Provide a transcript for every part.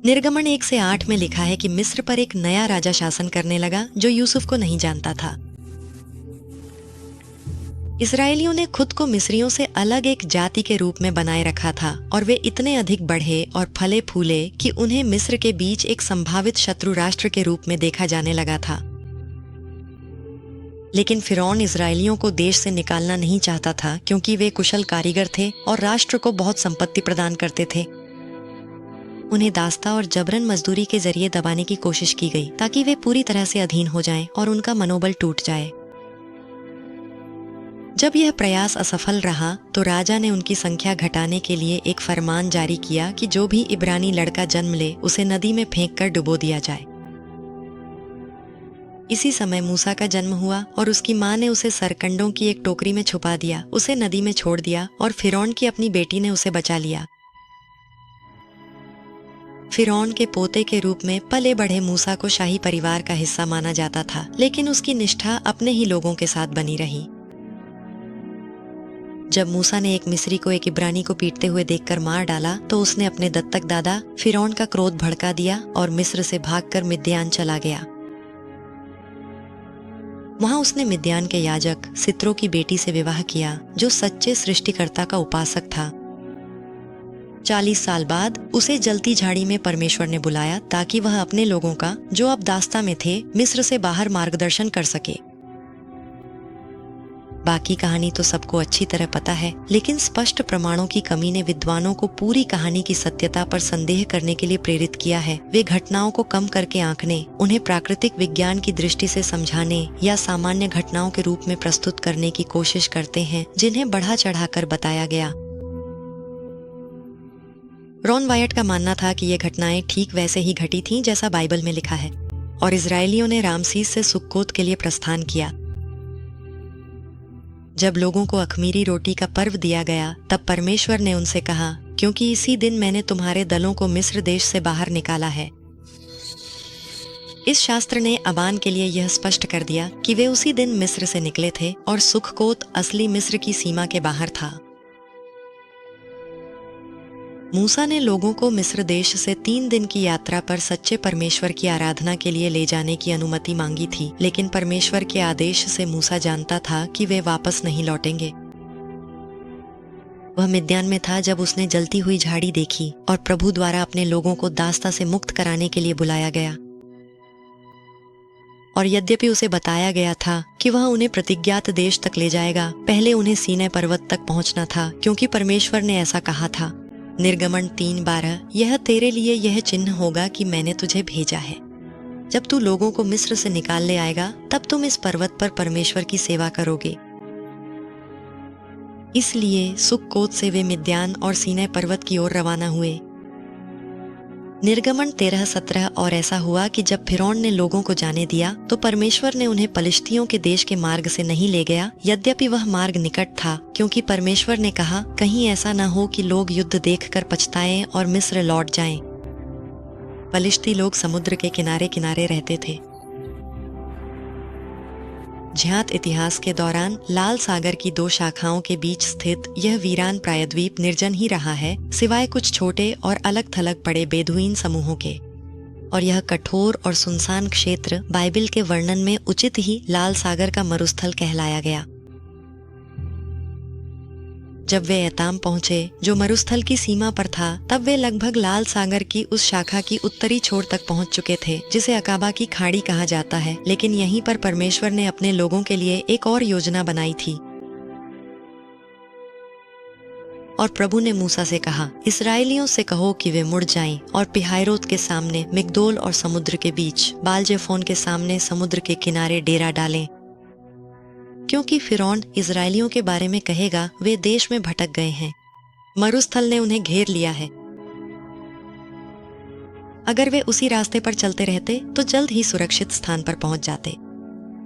निर्गमन 1 से 8 में लिखा है कि मिस्र पर एक नया राजा शासन करने लगा जो यूसुफ को नहीं जानता था। इसराइलियों ने खुद को मिस्रियों से अलग एक जाति के रूप में बनाए रखा था और वे इतने अधिक बढ़े और फले फूले कि उन्हें मिस्र के बीच एक संभावित शत्रु राष्ट्र के रूप में देखा जाने लगा था। लेकिन फिरौन इसराइलियों को देश से निकालना नहीं चाहता था क्योंकि वे कुशल कारीगर थे और राष्ट्र को बहुत संपत्ति प्रदान करते थे। उन्हें दास्ता और जबरन मजदूरी के जरिए दबाने की कोशिश की गई ताकि वे पूरी तरह से अधीन हो जाएं और उनका मनोबल टूट जाए। जब यह प्रयास असफल रहा तो राजा ने उनकी संख्या घटाने के लिए एक फरमान जारी किया कि जो भी इब्रानी लड़का जन्म ले उसे नदी में फेंककर डुबो दिया जाए। इसी समय मूसा का जन्म हुआ और उसकी मां ने उसे सरकंडों की एक टोकरी में छुपा दिया, उसे नदी में छोड़ दिया और फिरौन की अपनी बेटी ने उसे बचा लिया। फिरौन के पोते के रूप में पले बढ़े मूसा को शाही परिवार का हिस्सा माना जाता था, लेकिन उसकी निष्ठा अपने ही लोगों के साथ बनी रही। जब मूसा ने एक मिस्री को एक इब्रानी को पीटते हुए देखकर मार डाला तो उसने अपने दत्तक दादा फिरौन का क्रोध भड़का दिया और मिस्र से भागकर मिद्यान चला गया। वहां उसने मिद्यान के याजक सित्रो की बेटी से विवाह किया जो सच्चे सृष्टिकर्ता का उपासक था। 40 साल बाद उसे जलती झाड़ी में परमेश्वर ने बुलाया ताकि वह अपने लोगों का, जो अब दास्ता में थे, मिस्र से बाहर मार्गदर्शन कर सके। बाकी कहानी तो सबको अच्छी तरह पता है, लेकिन स्पष्ट प्रमाणों की कमी ने विद्वानों को पूरी कहानी की सत्यता पर संदेह करने के लिए प्रेरित किया है। वे घटनाओं को कम करके आंकने, उन्हें प्राकृतिक विज्ञान की दृष्टि से समझाने या सामान्य घटनाओं के रूप में प्रस्तुत करने की कोशिश करते हैं जिन्हें बढ़ा चढ़ाकर बताया गया। रॉन वायट का मानना था कि ये घटनाएं ठीक वैसे ही घटी थीं जैसा बाइबल में लिखा है, और इजरायलियों ने रामसीस से सुक्कोत के लिए प्रस्थान किया। जब लोगों को अखमीरी रोटी का पर्व दिया गया तब परमेश्वर ने उनसे कहा, क्योंकि इसी दिन मैंने तुम्हारे दलों को मिस्र देश से बाहर निकाला है। इस शास्त्र ने अबान के लिए यह स्पष्ट कर दिया कि वे उसी दिन मिस्र से निकले थे और सुखकोत असली मिस्र की सीमा के बाहर था। मूसा ने लोगों को मिस्र देश से 3 दिन की यात्रा पर सच्चे परमेश्वर की आराधना के लिए ले जाने की अनुमति मांगी थी, लेकिन परमेश्वर के आदेश से मूसा जानता था कि वे वापस नहीं लौटेंगे। वह मिद्यान में था जब उसने जलती हुई झाड़ी देखी और प्रभु द्वारा अपने लोगों को दास्ता से मुक्त कराने के लिए बुलाया गया। और यद्यपि उसे बताया गया था कि वह उन्हें प्रतिज्ञात देश तक ले जाएगा, पहले उन्हें सीनै पर्वत तक पहुंचना था, क्योंकि परमेश्वर ने ऐसा कहा था। निर्गमन 3:12, यह तेरे लिए यह चिन्ह होगा कि मैंने तुझे भेजा है। जब तू लोगों को मिस्र से निकाल ले आएगा तब तुम इस पर्वत पर परमेश्वर की सेवा करोगे। इसलिए सुक्कोत से वे मिद्यान और सीनै पर्वत की ओर रवाना हुए। निर्गमन 13:17, और ऐसा हुआ कि जब फिरौन ने लोगों को जाने दिया तो परमेश्वर ने उन्हें पलिश्तियों के देश के मार्ग से नहीं ले गया, यद्यपि वह मार्ग निकट था, क्योंकि परमेश्वर ने कहा, कहीं ऐसा न हो कि लोग युद्ध देखकर पछताएं और मिस्र लौट जाएं। पलिश्ती लोग समुद्र के किनारे किनारे रहते थे। ज्ञात इतिहास के दौरान लाल सागर की 2 शाखाओं के बीच स्थित यह वीरान प्रायद्वीप निर्जन ही रहा है, सिवाय कुछ छोटे और अलग थलग पड़े बेदुइन समूहों के। और यह कठोर और सुनसान क्षेत्र बाइबल के वर्णन में उचित ही लाल सागर का मरुस्थल कहलाया गया। जब वे एताम पहुंचे, जो मरुस्थल की सीमा पर था, तब वे लगभग लाल सागर की उस शाखा की उत्तरी छोर तक पहुंच चुके थे जिसे अकाबा की खाड़ी कहा जाता है। लेकिन यहीं पर परमेश्वर ने अपने लोगों के लिए एक और योजना बनाई थी। और प्रभु ने मूसा से कहा, इसराइलियों से कहो कि वे मुड़ जाएं और पिहायरोत के सामने मिग्दोल और समुद्र के बीच बाल-जेफोन के सामने समुद्र के किनारे डेरा डालें, क्योंकि फिरौन इजरायलियों के बारे में कहेगा, वे देश में भटक गए हैं, मरुस्थल ने उन्हें घेर लिया है। अगर वे उसी रास्ते पर चलते रहते तो जल्द ही सुरक्षित स्थान पर पहुंच जाते,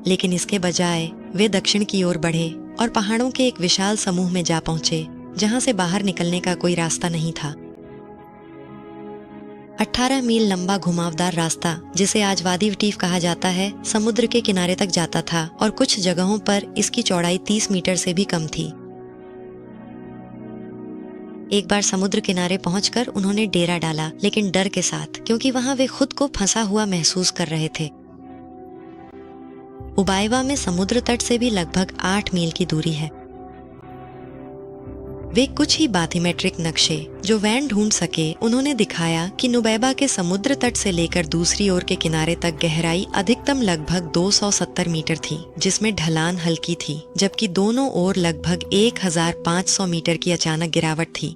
लेकिन इसके बजाय वे दक्षिण की ओर बढ़े और पहाड़ों के एक विशाल समूह में जा पहुंचे जहां से बाहर निकलने का कोई रास्ता नहीं था। 18 मील लंबा घुमावदार रास्ता, जिसे आज वादी वटीफ कहा जाता है, समुद्र के किनारे तक जाता था और कुछ जगहों पर इसकी चौड़ाई 30 मीटर से भी कम थी। एक बार समुद्र किनारे पहुंचकर उन्होंने डेरा डाला, लेकिन डर के साथ, क्योंकि वहां वे खुद को फंसा हुआ महसूस कर रहे थे। उबाइवा में समुद्र तट से भी लगभग 8 मील की दूरी है। वे कुछ ही बाथीमेट्रिक नक्शे जो वैन ढूंढ सके उन्होंने दिखाया कि नुबैबा के समुद्र तट से लेकर दूसरी ओर के किनारे तक गहराई अधिकतम लगभग 270 मीटर थी, जिसमें ढलान हल्की थी, जबकि दोनों ओर लगभग 1500 मीटर की अचानक गिरावट थी।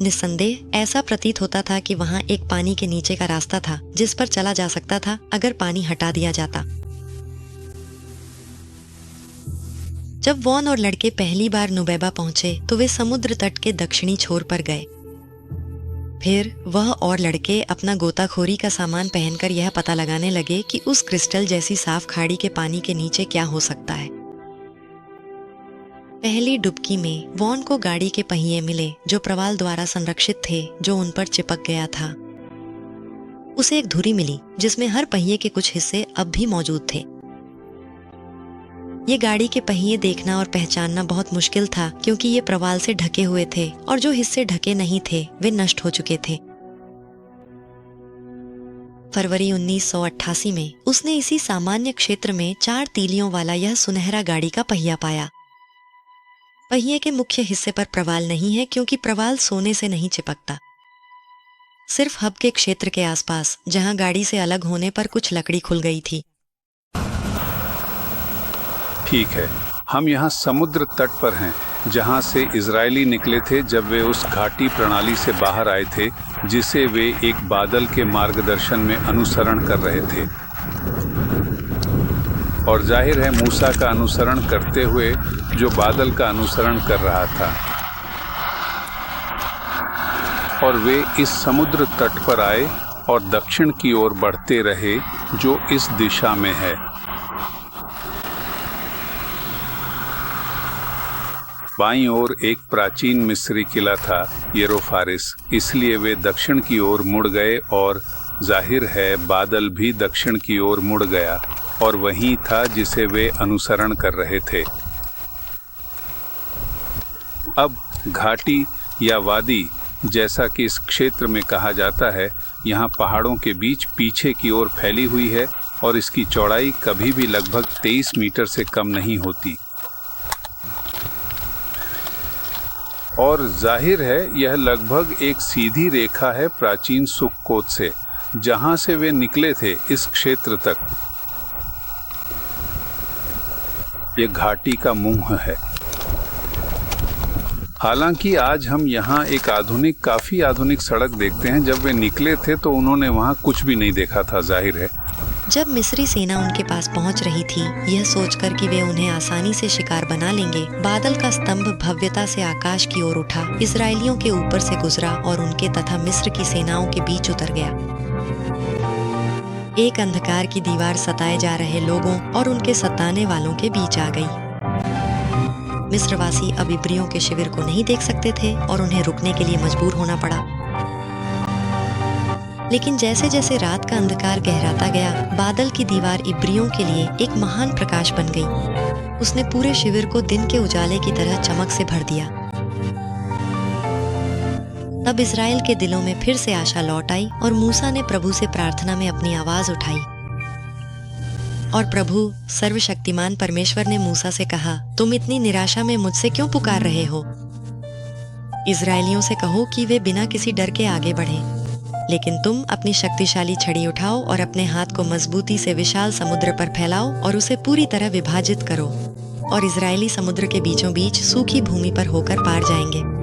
निस्संदेह ऐसा प्रतीत होता था कि वहां एक पानी के नीचे का रास्ता था जिस पर चला जा सकता था अगर पानी हटा दिया जाता। जब वॉन और लड़के पहली बार नुबैबा पहुंचे तो वे समुद्र तट के दक्षिणी छोर पर गए। फिर वह और लड़के अपना गोताखोरी का सामान पहनकर यह पता लगाने लगे कि उस क्रिस्टल जैसी साफ खाड़ी के पानी के नीचे क्या हो सकता है। पहली डुबकी में वॉन को गाड़ी के पहिए मिले जो प्रवाल द्वारा संरक्षित थे, जो उन पर चिपक गया था। उसे एक धुरी मिली जिसमें हर पहिए के कुछ हिस्से अब भी मौजूद थे। ये गाड़ी के पहिए देखना और पहचानना बहुत मुश्किल था, क्योंकि ये प्रवाल से ढके हुए थे और जो हिस्से ढके नहीं थे वे नष्ट हो चुके थे। फरवरी 1988 में उसने इसी सामान्य क्षेत्र में 4 तीलियों वाला यह सुनहरा गाड़ी का पहिया पाया। पहिए के मुख्य हिस्से पर प्रवाल नहीं है, क्योंकि प्रवाल सोने से नहीं चिपकता। सिर्फ हब के क्षेत्र के आसपास, जहां गाड़ी से अलग होने पर कुछ लकड़ी खुल गई थी। ठीक है, हम यहाँ समुद्र तट पर हैं, जहाँ से इजरायली निकले थे जब वे उस घाटी प्रणाली से बाहर आए थे जिसे वे एक बादल के मार्गदर्शन में अनुसरण कर रहे थे। और जाहिर है मूसा का अनुसरण करते हुए जो बादल का अनुसरण कर रहा था। और वे इस समुद्र तट पर आए और दक्षिण की ओर बढ़ते रहे, जो इस दिशा में है। बाईं ओर एक प्राचीन मिस्री किला था, येरोफारिस, इसलिए वे दक्षिण की ओर मुड़ गए और जाहिर है बादल भी दक्षिण की ओर मुड़ गया और वही था जिसे वे अनुसरण कर रहे थे। अब घाटी या वादी, जैसा कि इस क्षेत्र में कहा जाता है, यहाँ पहाड़ों के बीच पीछे की ओर फैली हुई है और इसकी चौड़ाई कभी भी लगभग 23 मीटर से कम नहीं होती। और जाहिर है यह लगभग एक सीधी रेखा है प्राचीन सुक्कोत से, जहां से वे निकले थे, इस क्षेत्र तक। यह घाटी का मुंह है। हालांकि आज हम यहाँ एक काफी आधुनिक सड़क देखते हैं। जब वे निकले थे तो उन्होंने वहाँ कुछ भी नहीं देखा था, जाहिर है। जब मिस्री सेना उनके पास पहुंच रही थी, यह सोचकर कि वे उन्हें आसानी से शिकार बना लेंगे, बादल का स्तंभ भव्यता से आकाश की ओर उठा, इजरायलियों के ऊपर से गुजरा और उनके तथा मिस्र की सेनाओं के बीच उतर गया। एक अंधकार की दीवार सताए जा रहे लोगों और उनके सताने वालों के बीच आ गई। मिस्रवासी अब इब्रियों के शिविर को नहीं देख सकते थे और उन्हें रुकने के लिए मजबूर होना पड़ा। लेकिन जैसे जैसे रात का अंधकार गहराता गया, बादल की दीवार इब्रियों के लिए एक महान प्रकाश बन गई। उसने पूरे शिविर को दिन के उजाले की तरह चमक से भर दिया। तब इजराइल के दिलों में फिर से आशा लौट आई और मूसा ने प्रभु से प्रार्थना में अपनी आवाज उठाई। और प्रभु सर्वशक्तिमान परमेश्वर ने मूसा से कहा, तुम इतनी निराशा में मुझसे क्यों पुकार रहे हो? इजरायलियों से कहो कि वे बिना किसी डर के आगे बढ़ें। लेकिन तुम अपनी शक्तिशाली छड़ी उठाओ और अपने हाथ को मजबूती से विशाल समुद्र पर फैलाओ और उसे पूरी तरह विभाजित करो, और इजरायली समुद्र के बीचों बीच सूखी भूमि पर होकर पार जाएंगे।